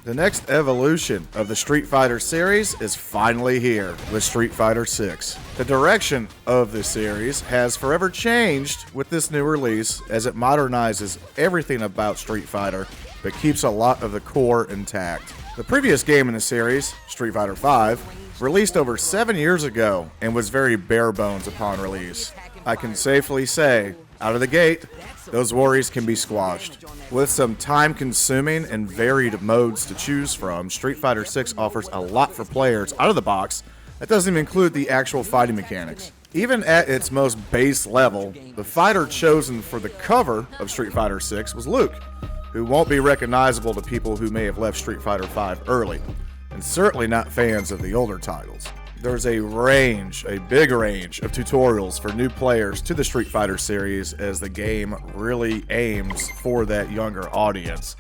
The next evolution of the Street Fighter series is finally here with Street Fighter 6. The direction of the series has forever changed with this new release as it modernizes everything about Street Fighter but keeps a lot of the core intact. The previous game in the series, Street Fighter V, released over 7 years ago and was very bare bones upon release. I can safely say, out of the gate, those worries can be squashed. With some time-consuming and varied modes to choose from, Street Fighter 6 offers a lot for players out of the box. That doesn't even include the actual fighting mechanics. Even at its most base level, the fighter chosen for the cover of Street Fighter 6 was Luke, who won't be recognizable to people who may have left Street Fighter V early, and certainly not fans of the older titles. There's a big range of tutorials for new players to the Street Fighter series as the game really aims for that younger audience.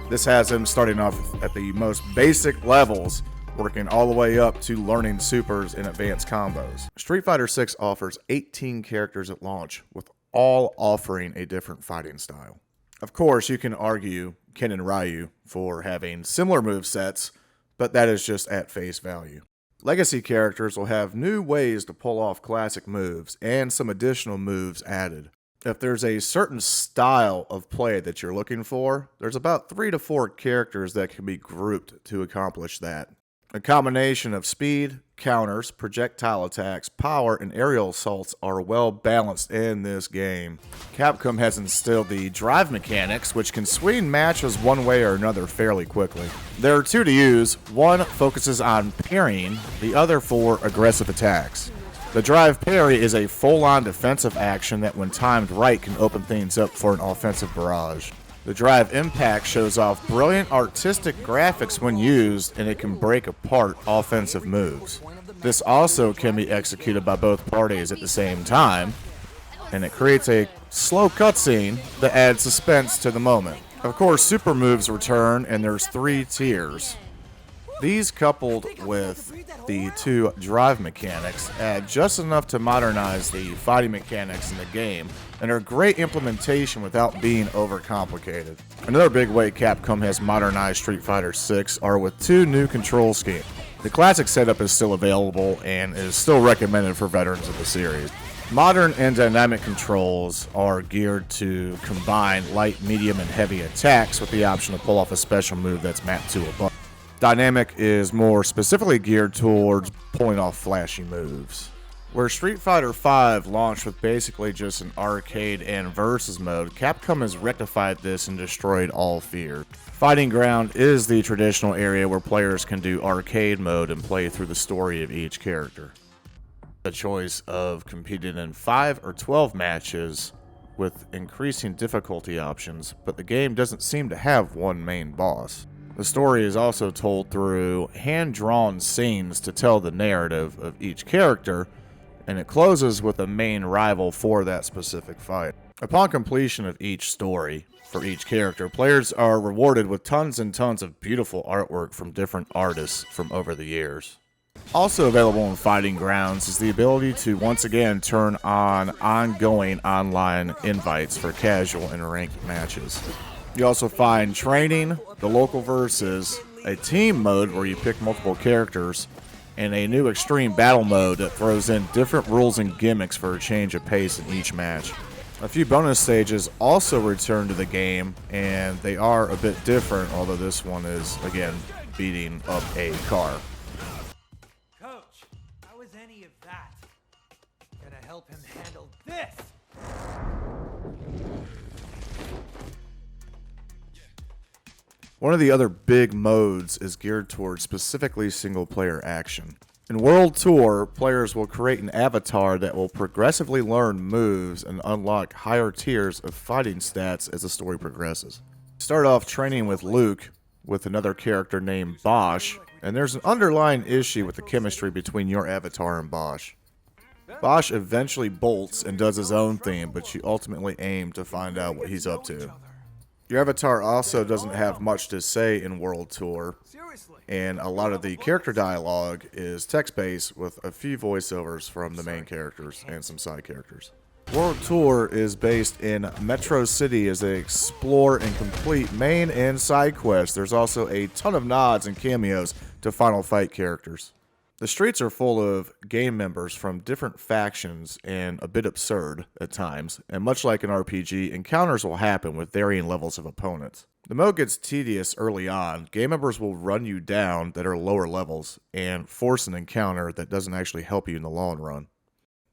This has them starting off at the most basic levels, working all the way up to learning supers and advanced combos. Street Fighter 6 offers 18 characters at launch, with all offering a different fighting style. Of course, you can argue Ken and Ryu for having similar movesets, but that is just at face value. Legacy characters will have new ways to pull off classic moves and some additional moves added. If there's a certain style of play that you're looking for, there's about 3 to 4 characters that can be grouped to accomplish that. A combination of speed, counters, projectile attacks, power, and aerial assaults are well balanced in this game. Capcom has instilled the drive mechanics, which can swing matches one way or another fairly quickly. There are 2 to use. One focuses on parrying, the other for aggressive attacks. The drive parry is a full-on defensive action that when timed right can open things up for an offensive barrage. The drive impact shows off brilliant artistic graphics when used, and it can break apart offensive moves. This also can be executed by both parties at the same time, and it creates a slow cutscene that adds suspense to the moment. Of course, super moves return, and there's 3 tiers. These, coupled with the 2 drive mechanics, add just enough to modernize the fighting mechanics in the game, and are great implementation without being overcomplicated. Another big way Capcom has modernized Street Fighter 6 are with 2 new control schemes. The classic setup is still available and is still recommended for veterans of the series. Modern and dynamic controls are geared to combine light, medium, and heavy attacks with the option to pull off a special move that's mapped to a button. Dynamic is more specifically geared towards pulling off flashy moves. Where Street Fighter V launched with basically just an arcade and versus mode, Capcom has rectified this and destroyed all fear. Fighting Ground is the traditional area where players can do arcade mode and play through the story of each character. The choice of competing in 5 or 12 matches with increasing difficulty options, but the game doesn't seem to have one main boss. The story is also told through hand-drawn scenes to tell the narrative of each character, and it closes with a main rival for that specific fight. Upon completion of each story for each character, players are rewarded with tons and tons of beautiful artwork from different artists from over the years. Also available in Fighting Grounds is the ability to once again turn on ongoing online invites for casual and ranked matches. You also find training, the local versus, a team mode where you pick multiple characters, and a new extreme battle mode that throws in different rules and gimmicks for a change of pace in each match. A few bonus stages also return to the game, and they are a bit different, although this one is, again, beating up a car. Coach, how was any of that? Gonna help him handle this! One of the other big modes is geared towards specifically single-player action. In World Tour, players will create an avatar that will progressively learn moves and unlock higher tiers of fighting stats as the story progresses. Start off training with Luke, with another character named Bosch, and there's an underlying issue with the chemistry between your avatar and Bosch. Bosch eventually bolts and does his own thing, but you ultimately aim to find out what he's up to. Your avatar also doesn't have much to say in World Tour, and a lot of the character dialogue is text-based with a few voiceovers from the main characters and some side characters. World Tour is based in Metro City as they explore and complete main and side quests. There's also a ton of nods and cameos to Final Fight characters. The streets are full of game members from different factions and a bit absurd at times, and much like an RPG, encounters will happen with varying levels of opponents. The mode gets tedious early on. Game members will run you down that are lower levels and force an encounter that doesn't actually help you in the long run.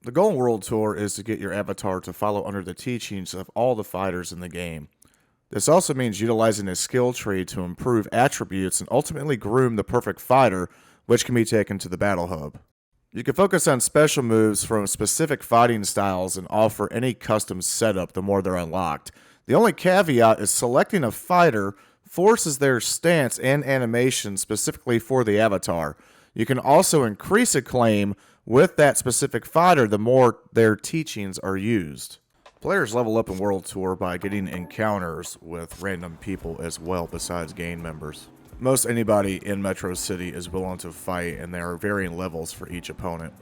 The goal in World Tour is to get your avatar to follow under the teachings of all the fighters in the game. This also means utilizing a skill tree to improve attributes and ultimately groom the perfect fighter, which can be taken to the battle hub. You can focus on special moves from specific fighting styles and offer any custom setup the more they're unlocked. The only caveat is selecting a fighter forces their stance and animation specifically for the avatar. You can also increase acclaim with that specific fighter the more their teachings are used. Players level up in World Tour by getting encounters with random people as well besides game members. Most anybody in Metro City is willing to fight, and there are varying levels for each opponent.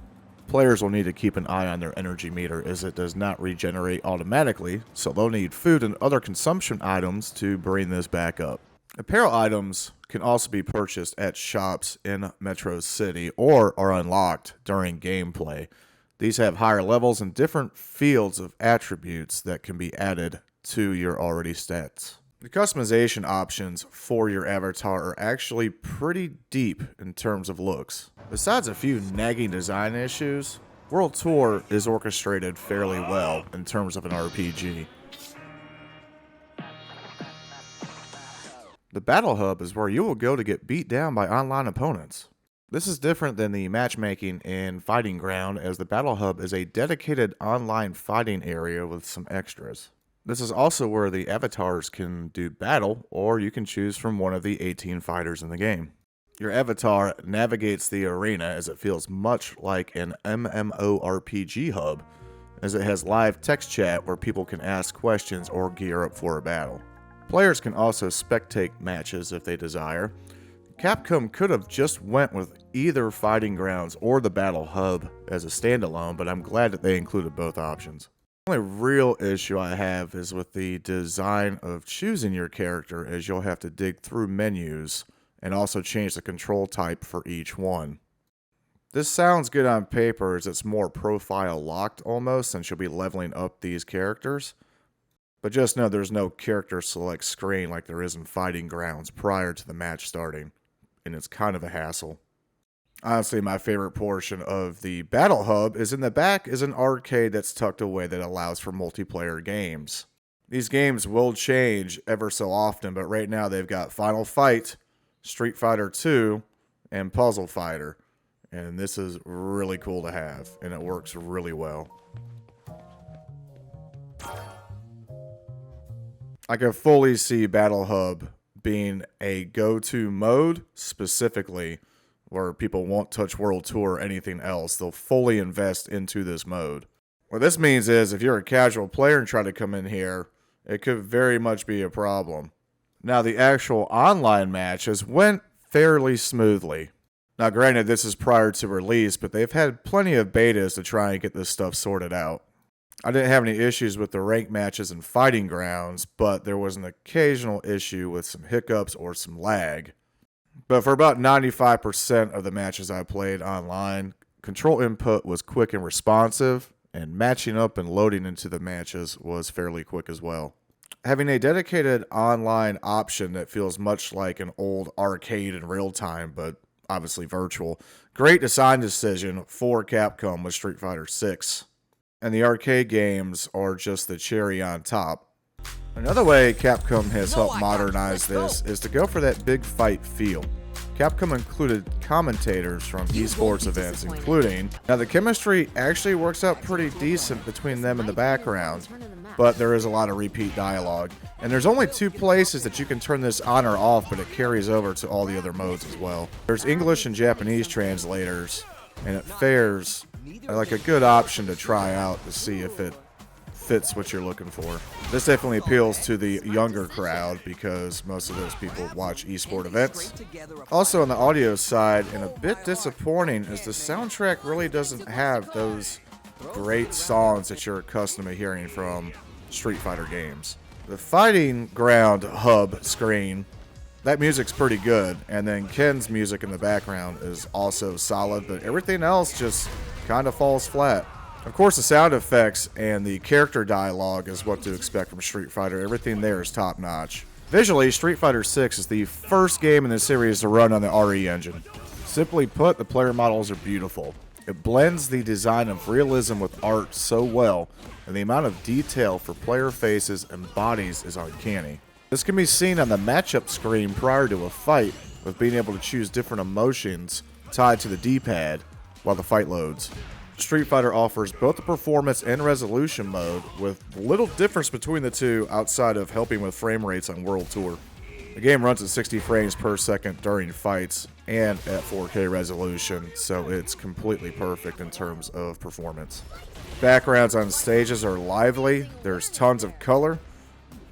Players will need to keep an eye on their energy meter as it does not regenerate automatically, so they'll need food and other consumption items to bring this back up. Apparel items can also be purchased at shops in Metro City or are unlocked during gameplay. These have higher levels and different fields of attributes that can be added to your already stats. The customization options for your avatar are actually pretty deep in terms of looks. Besides a few nagging design issues, World Tour is orchestrated fairly well in terms of an RPG. The Battle Hub is where you will go to get beat down by online opponents. This is different than the matchmaking in Fighting Ground, as the Battle Hub is a dedicated online fighting area with some extras. This is also where the avatars can do battle, or you can choose from one of the 18 fighters in the game. Your avatar navigates the arena as it feels much like an MMORPG hub, as it has live text chat where people can ask questions or gear up for a battle. Players can also spectate matches if they desire. Capcom could have just went with either Fighting Grounds or the Battle Hub as a standalone, but I'm glad that they included both options. The only real issue I have is with the design of choosing your character, as you'll have to dig through menus and also change the control type for each one. This sounds good on paper as it's more profile locked almost, since you'll be leveling up these characters. But just know there's no character select screen like there is in Fighting Grounds prior to the match starting, and it's kind of a hassle. Honestly, my favorite portion of the Battle Hub is in the back is an arcade that's tucked away that allows for multiplayer games. These games will change ever so often, but right now they've got Final Fight, Street Fighter 2, and Puzzle Fighter. And this is really cool to have, and it works really well. I can fully see Battle Hub being a go-to mode, specifically where people won't touch World Tour or anything else. They'll fully invest into this mode. What this means is if you're a casual player and try to come in here, it could very much be a problem. Now, the actual online matches went fairly smoothly. Now, granted, this is prior to release, but they've had plenty of betas to try and get this stuff sorted out. I didn't have any issues with the rank matches and Fighting Grounds, but there was an occasional issue with some hiccups or some lag. But for about 95% of the matches I played online, control input was quick and responsive, and matching up and loading into the matches was fairly quick as well. Having a dedicated online option that feels much like an old arcade in real time, but obviously virtual, great design decision for Capcom with Street Fighter 6. And the arcade games are just the cherry on top. Another way Capcom has helped modernize this is to go for that big fight feel. Capcom included commentators from esports events, including... Now, the chemistry actually works out pretty decent between them and the background, but there is a lot of repeat dialogue. And there's only 2 places that you can turn this on or off, but it carries over to all the other modes as well. There's English and Japanese translators, and it fares like a good option to try out to see if it fits what you're looking for. This definitely appeals to the younger crowd because most of those people watch esport events. Also on the audio side, and a bit disappointing, is the soundtrack really doesn't have those great songs that you're accustomed to hearing from Street Fighter games. The Fighting Ground hub screen, that music's pretty good, and then Ken's music in the background is also solid, but everything else just kind of falls flat. Of course, the sound effects and the character dialogue is what to expect from Street Fighter. Everything there is top-notch. Visually, Street Fighter 6 is the first game in the series to run on the RE engine. Simply put, the player models are beautiful. It blends the design of realism with art so well, and the amount of detail for player faces and bodies is uncanny. This can be seen on the matchup screen prior to a fight, with being able to choose different emotions tied to the D-pad while the fight loads. Street Fighter offers both the performance and resolution mode, with little difference between the two outside of helping with frame rates on World Tour. The game runs at 60 frames per second during fights and at 4K resolution, so it's completely perfect in terms of performance. Backgrounds on stages are lively, there's tons of color,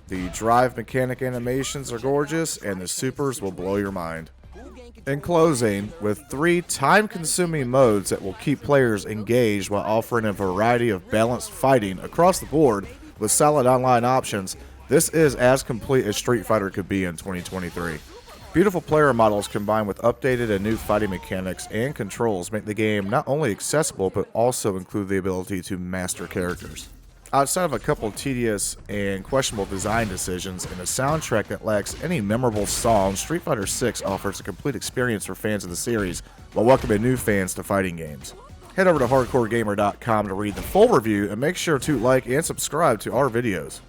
the drive mechanic animations are gorgeous, and the supers will blow your mind. In closing, with 3 time-consuming modes that will keep players engaged while offering a variety of balanced fighting across the board with solid online options, this is as complete as Street Fighter could be in 2023. Beautiful player models combined with updated and new fighting mechanics and controls make the game not only accessible but also include the ability to master characters. Outside of a couple tedious and questionable design decisions and a soundtrack that lacks any memorable songs, Street Fighter 6 offers a complete experience for fans of the series while welcoming new fans to fighting games. Head over to hardcoregamer.com to read the full review and make sure to like and subscribe to our videos.